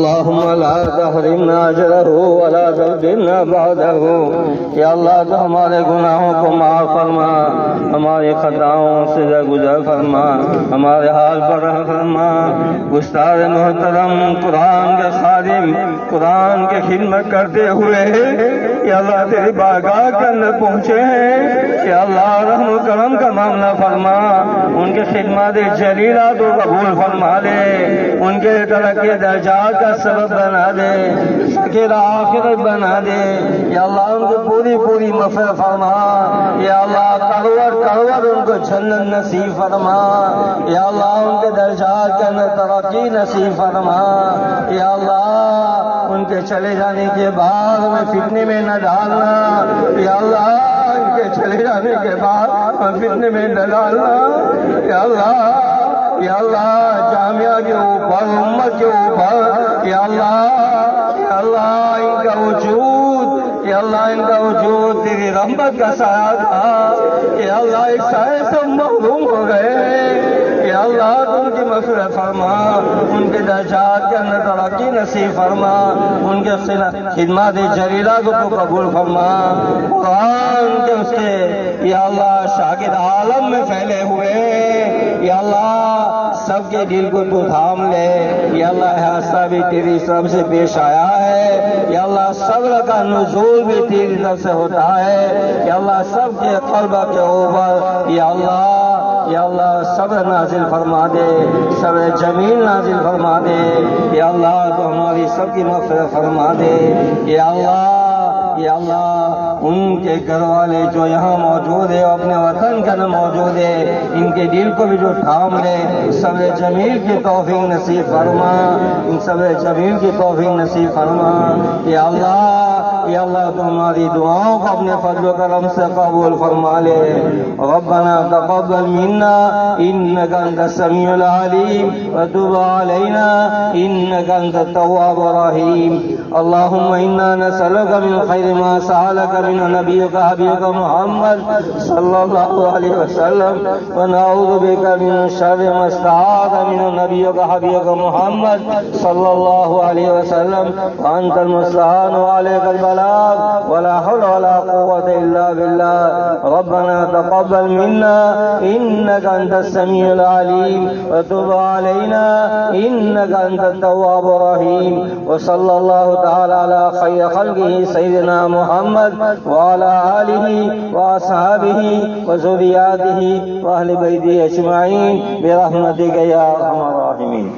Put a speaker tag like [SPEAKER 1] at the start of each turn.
[SPEAKER 1] اللهم لا تحرمنا اجره ولا تفتنا بعده. یا اللہ تو ہمارے گناہوں کو معاف فرما، ہماری خطاؤں سے درگزر فرما، ہمارے حال پر رحم فرما. گستاخ محترم قرآن کے خادم قرآن کی خدمت کرتے ہوئے یا اللہ تیری بارگاہ کے اندر پہنچے ہیں، یا اللہ رحم و کرم کا معاملہ فرما، ان کے خدمات جلیلہ کو قبول فرما لے، ان کے ترقی درجات کا سبب بنا دے، سکیر آخرت بنا دے. یا اللہ ان کو پوری مغفرت فرما، یا اللہ کروڑ ان کو جنت نصیب فرما، یا اللہ ان کے درجات کے اندر ترقی نصیب فرما. یا اللہ ان کے چلے جانے کے بعد ہمیں فتنے میں نہ ڈالنا، یا اللہ ان کے چلے جانے کے بعد ہمیں فتنے میں نہ ڈالنا. یا اللہ جامعہ کے اوپر امت کے اوپر یا اللہ ان کا وجود، یا اللہ ان کا وجود تیری رحمت کا سایہ تھا، یا اللہ اس سایہ سے محروم ہو گئے. یا اللہ تو ان کی مغفرت فرما، ان کے درجات کے اندر ترقی نصیب فرما، ان کے خدمات جلیلہ کو قبول فرما. قرآن کے اس کے یا اللہ شاگرد عالم میں پھیلے ہوئے، یا اللہ سب کے دل کو تو تھام لے. یا اللہ احاطہ بھی تیری طرف سے پیش آیا ہے، یا اللہ صبر کا نزول بھی تیری طرف سے ہوتا ہے. یا اللہ سب کے قلب کے اوپر یا اللہ صبر نازل فرما دے، صبر جمیل نازل فرما دے. یا اللہ تو ہماری سب کی مغفرت فرما دے. یا اللہ ان کے گھر والے جو یہاں موجود ہے اپنے وطن کے اندر موجود ہے، ان کے دل کو بھی جو تھام لے، صبر جمیل کی توفیق نصیب فرما، ان صبر جمیل کی توفیق نصیب فرما. یا اللہ تو ہماری دعاؤں کو اپنے فضل و کرم سے قبول فرما لے. ربنا تقبل منا انك انت السميع العليم وتب علينا انك انت التواب الرحيم. اللهم انا نسألك من خير ما سألك من نبيك حبيبك محمد صلى الله عليه وسلم، ونعوذ بك من شر ما استعاذ من نبيك حبيبك محمد صلى الله عليه وسلم. وانت المستعان وعليك البلاغ ولا حول ولا قوة الا بالله. ربنا تقبل منا انك انت السميع العليم وتب علينا انك انت التواب الرحيم. وصلى الله تعالى على خير خلقه سيدنا محمد وعلى آله وأصحابه وذرياته وأهل بيته أجمعين برحمتك يا أرحم الراحمين.